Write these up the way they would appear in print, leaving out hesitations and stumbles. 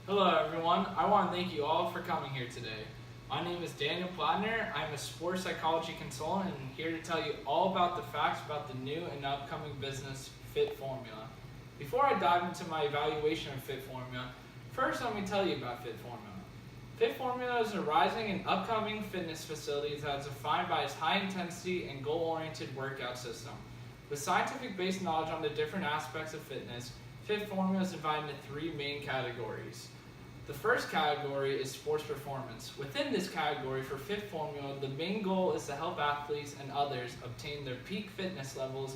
Hello everyone, I want to thank you all for coming here today. My name is Daniel Plattner. I'm a sports psychology consultant and here to tell you all about the facts about the new and upcoming business Fit Formula. Before I dive into my evaluation of Fit Formula, first let me tell you about Fit Formula. Fit Formula is a rising and upcoming fitness facility that is defined by its high intensity and goal-oriented workout system. With scientific-based knowledge on the different aspects of fitness, Fit Formula is divided into three main categories. The first category is sports performance. Within this category for Fit Formula, the main goal is to help athletes and others obtain their peak fitness levels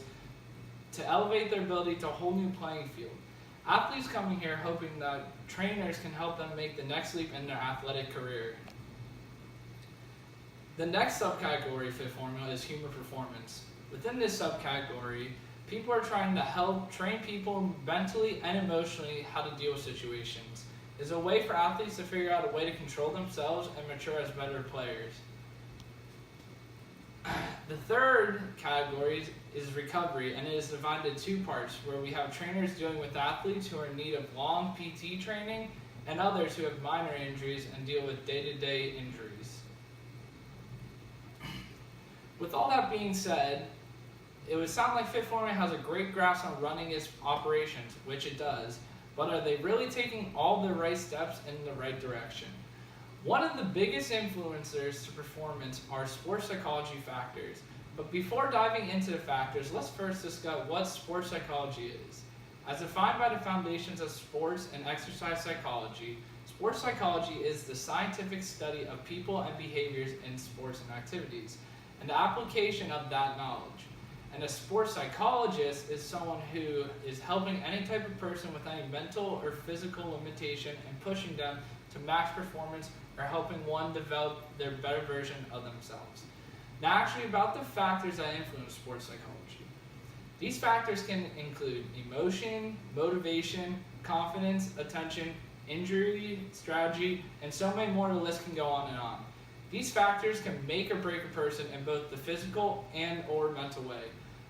to elevate their ability to a whole new playing field. Athletes coming here hoping that trainers can help them make the next leap in their athletic career. The next subcategory of Fit Formula is human performance. Within this subcategory, people are trying to help train people mentally and emotionally how to deal with situations. It's a way for athletes to figure out a way to control themselves and mature as better players. The third category is recovery, and it is divided into two parts, where we have trainers dealing with athletes who are in need of long PT training and others who have minor injuries and deal with day-to-day injuries. With all that being said, it would sound like Fit Formula has a great grasp on running its operations, which it does, but are they really taking all the right steps in the right direction? One of the biggest influencers to performance are sports psychology factors. But before diving into the factors, let's first discuss what sports psychology is. As defined by the foundations of sports and exercise psychology, sports psychology is the scientific study of people and behaviors in sports and activities, and the application of that knowledge. And a sports psychologist is someone who is helping any type of person with any mental or physical limitation and pushing them to max performance or helping one develop their better version of themselves. Now actually about the factors that influence sports psychology. These factors can include emotion, motivation, confidence, attention, injury, strategy, and so many more. The list can go on and on. These factors can make or break a person in both the physical and or mental way.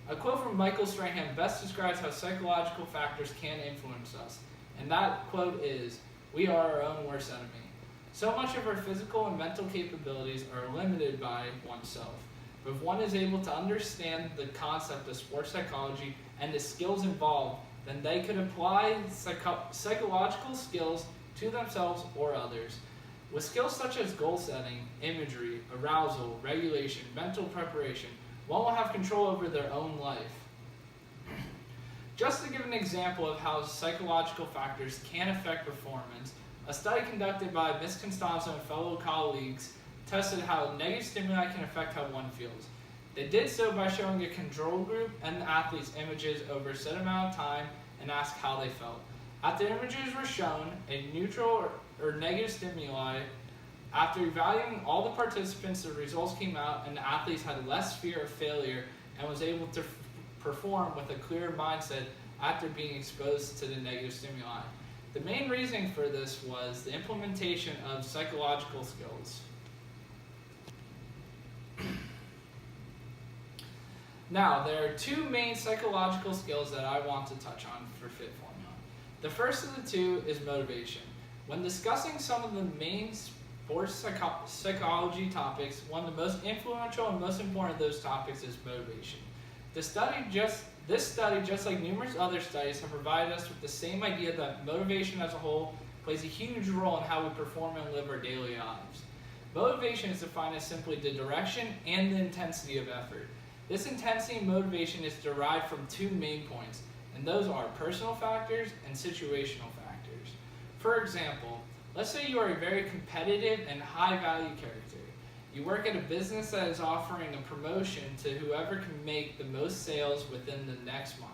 A quote from Michael Strahan best describes how psychological factors can influence us, and that quote is, "We are our own worst enemy." So much of our physical and mental capabilities are limited by oneself. But if one is able to understand the concept of sports psychology and the skills involved, then they could apply psychological skills to themselves or others. With skills such as goal setting, imagery, arousal, regulation, mental preparation, one will have control over their own life. Just to give an example of how psychological factors can affect performance, a study conducted by Ms. Constanzo and fellow colleagues tested how negative stimuli can affect how one feels. They did so by showing a control group and the athletes images over a set amount of time and asked how they felt. After images were shown, a neutral or negative stimuli, after evaluating all the participants, the results came out and the athletes had less fear of failure and was able to perform with a clearer mindset after being exposed to the negative stimuli. The main reason for this was the implementation of psychological skills. Now, there are two main psychological skills that I want to touch on for Fit Formula. The first of the two is motivation. When discussing some of the main sports psychology topics, one of the most influential and most important of those topics is motivation. This study, just like numerous other studies, have provided us with the same idea that motivation as a whole plays a huge role in how we perform and live our daily lives. Motivation is defined as simply the direction and the intensity of effort. This intensity and motivation is derived from two main points, and those are personal factors and situational factors. For example, let's say you are a very competitive and high-value character. You work at a business that is offering a promotion to whoever can make the most sales within the next month.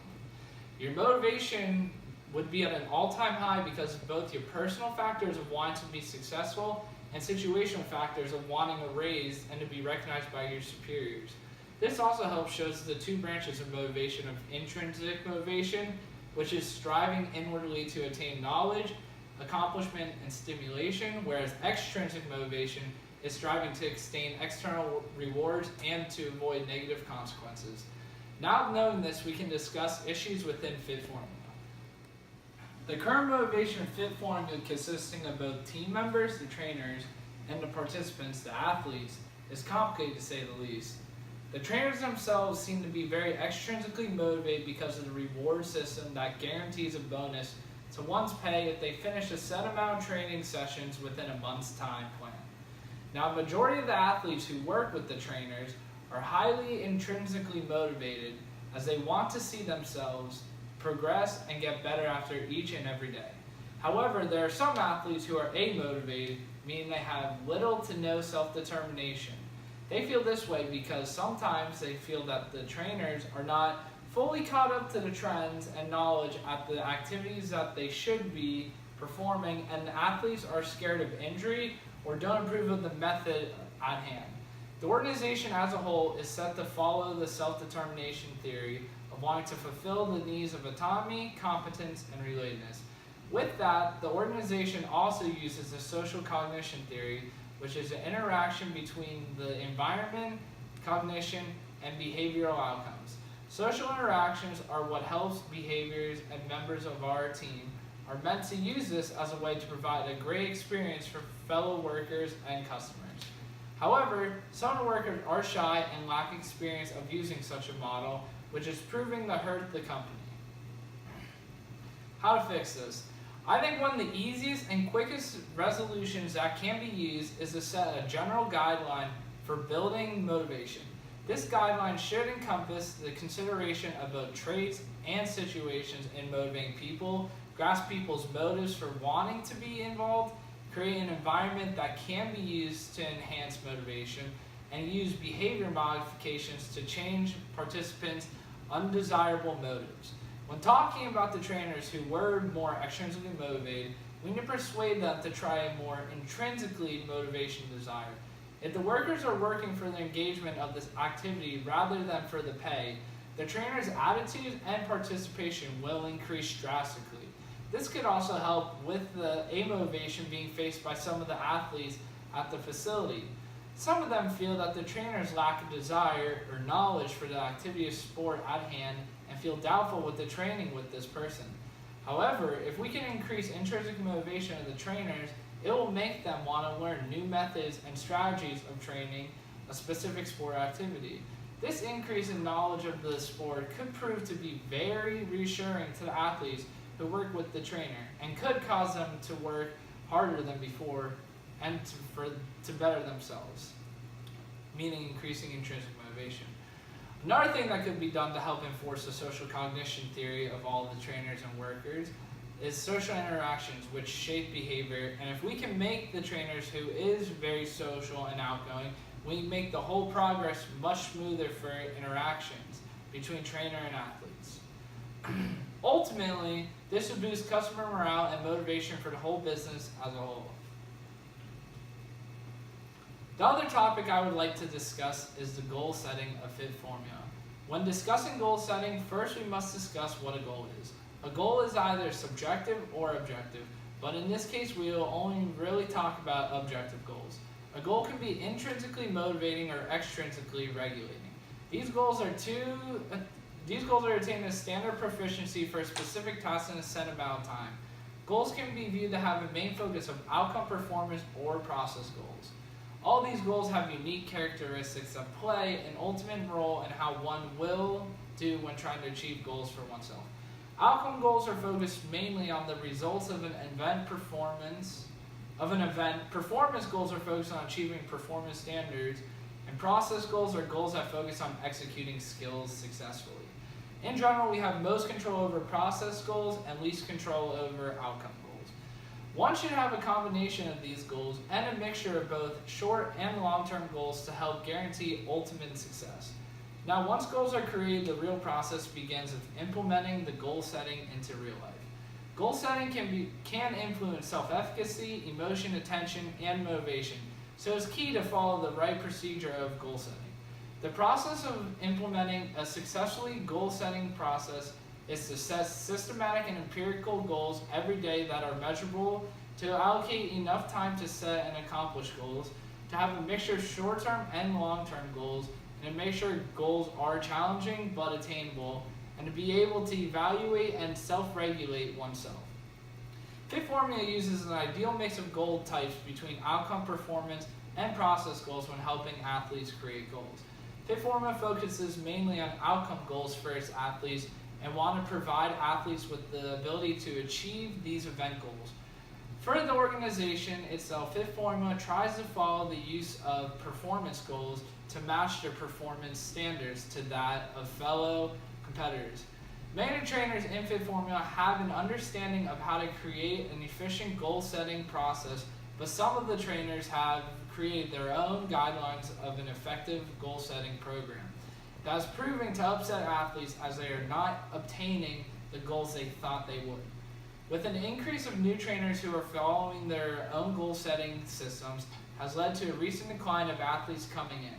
Your motivation would be at an all-time high because of both your personal factors of wanting to be successful and situational factors of wanting a raise and to be recognized by your superiors. This also helps shows the two branches of motivation of intrinsic motivation, which is striving inwardly to attain knowledge, accomplishment, and stimulation, whereas extrinsic motivation is striving to obtain external rewards and to avoid negative consequences. Now knowing this, we can discuss issues within Fit Formula. The current motivation of fit formula, consisting of both team members, the trainers, and the participants, the athletes, is complicated to say the least. The trainers themselves seem to be very extrinsically motivated because of the reward system that guarantees a bonus to one's pay if they finish a set amount of training sessions within a month's time plan. Now, the majority of the athletes who work with the trainers are highly intrinsically motivated, as they want to see themselves progress and get better after each and every day. However, there are some athletes who are amotivated, meaning they have little to no self-determination. They feel this way because sometimes they feel that the trainers are not fully caught up to the trends and knowledge at the activities that they should be performing, and the athletes are scared of injury or don't approve of the method at hand. The organization as a whole is set to follow the self-determination theory of wanting to fulfill the needs of autonomy, competence, and relatedness. With that, the organization also uses the social cognition theory, which is an interaction between the environment, cognition, and behavioral outcomes. Social interactions are what helps behaviors, and members of our team are meant to use this as a way to provide a great experience for fellow workers and customers. However, some of the workers are shy and lack experience of using such a model, which is proving to hurt the company. How to fix this? I think one of the easiest and quickest resolutions that can be used is to set a general guideline for building motivation. This guideline should encompass the consideration of both traits and situations in motivating people, grasp people's motives for wanting to be involved, create an environment that can be used to enhance motivation, and use behavior modifications to change participants' undesirable motives. When talking about the trainers who were more extrinsically motivated, we need to persuade them to try a more intrinsically motivation desire. If the workers are working for the engagement of this activity rather than for the pay, the trainer's attitude and participation will increase drastically. This could also help with the amotivation being faced by some of the athletes at the facility. Some of them feel that the trainers lack a desire or knowledge for the activity of sport at hand and feel doubtful with the training with this person. However, if we can increase intrinsic motivation of the trainers, it will make them want to learn new methods and strategies of training a specific sport activity. This increase in knowledge of the sport could prove to be very reassuring to the athletes who work with the trainer, and could cause them to work harder than before and to better themselves, meaning increasing intrinsic motivation. Another thing that could be done to help enforce the social cognition theory of all the trainers and workers is social interactions, which shape behavior. And if we can make the trainers who is very social and outgoing, we make the whole progress much smoother for interactions between trainer and athletes. Ultimately, this would boost customer morale and motivation for the whole business as a whole. The other topic I would like to discuss is the goal setting of Fit Formula. When discussing goal setting, first we must discuss what a goal is. A goal is either subjective or objective, but in this case we will only really talk about objective goals. A goal can be intrinsically motivating or extrinsically regulating. These goals are attained as standard proficiency for a specific task in a set amount of time. Goals can be viewed to have a main focus of outcome performance or process goals. All these goals have unique characteristics that play an ultimate role in how one will do when trying to achieve goals for oneself. Outcome goals are focused mainly on the results of an event performance. Performance goals are focused on achieving performance standards, and process goals are goals that focus on executing skills successfully. In general, we have most control over process goals and least control over outcome goals. One should have a combination of these goals and a mixture of both short and long-term goals to help guarantee ultimate success. Now, once goals are created, the real process begins with implementing the goal setting into real life. Goal setting can influence self-efficacy, emotion, attention, and motivation, so it's key to follow the right procedure of goal setting. The process of implementing a successfully goal-setting process is to set systematic and empirical goals every day that are measurable, to allocate enough time to set and accomplish goals, to have a mixture of short-term and long-term goals, and to make sure goals are challenging but attainable, and to be able to evaluate and self-regulate oneself. Fit Formula uses an ideal mix of goal types between outcome, performance, and process goals when helping athletes create goals. Fit Formula focuses mainly on outcome goals for its athletes and want to provide athletes with the ability to achieve these event goals. For the organization itself, Fit Formula tries to follow the use of performance goals to match their performance standards to that of fellow competitors. Many trainers in Fit Formula have an understanding of how to create an efficient goal-setting process, but some of the trainers have created their own guidelines of an effective goal-setting program that is proving to upset athletes as they are not obtaining the goals they thought they would. With an increase of new trainers who are following their own goal-setting systems has led to a recent decline of athletes coming in.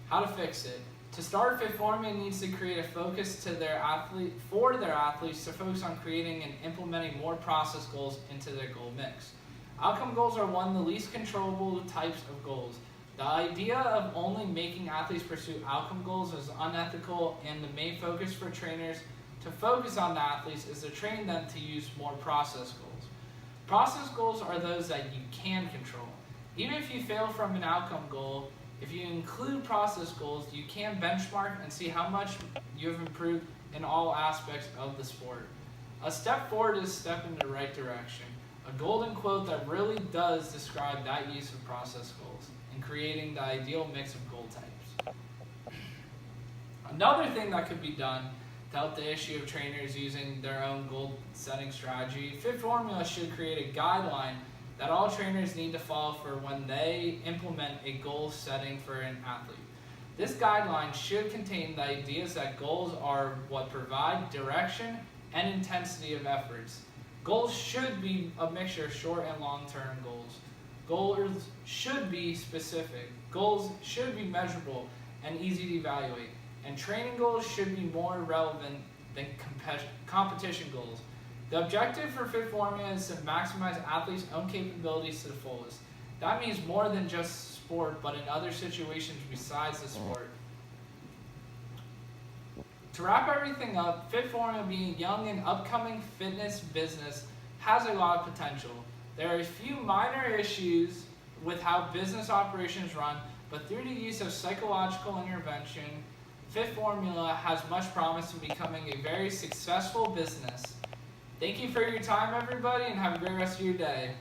How to fix it? To start, Fit Formula needs to create a focus to their athletes to focus on creating and implementing more process goals into their goal mix. Outcome goals are one of the least controllable types of goals. The idea of only making athletes pursue outcome goals is unethical, and the main focus for trainers to focus on the athletes is to train them to use more process goals. Process goals are those that you can control. Even if you fail from an outcome goal, if you include process goals, you can benchmark and see how much you have improved in all aspects of the sport. A step forward is a step in the right direction. A golden quote that really does describe that use of process goals in creating the ideal mix of goal types. Another thing that could be done to help the issue of trainers using their own goal setting strategy, Fit Formula should create a guideline that all trainers need to follow for when they implement a goal setting for an athlete. This guideline should contain the ideas that goals are what provide direction and intensity of efforts. Goals should be a mixture of short and long-term goals. Goals should be specific. Goals should be measurable and easy to evaluate. And training goals should be more relevant than competition goals. The objective for Fit Formula is to maximize athletes' own capabilities to the fullest. That means more than just sport, but in other situations besides the sport. To wrap everything up, Fit Formula, being a young and upcoming fitness business, has a lot of potential. There are a few minor issues with how business operations run, but through the use of psychological intervention, Fit Formula has much promise in becoming a very successful business. Thank you for your time, everybody, and have a great rest of your day.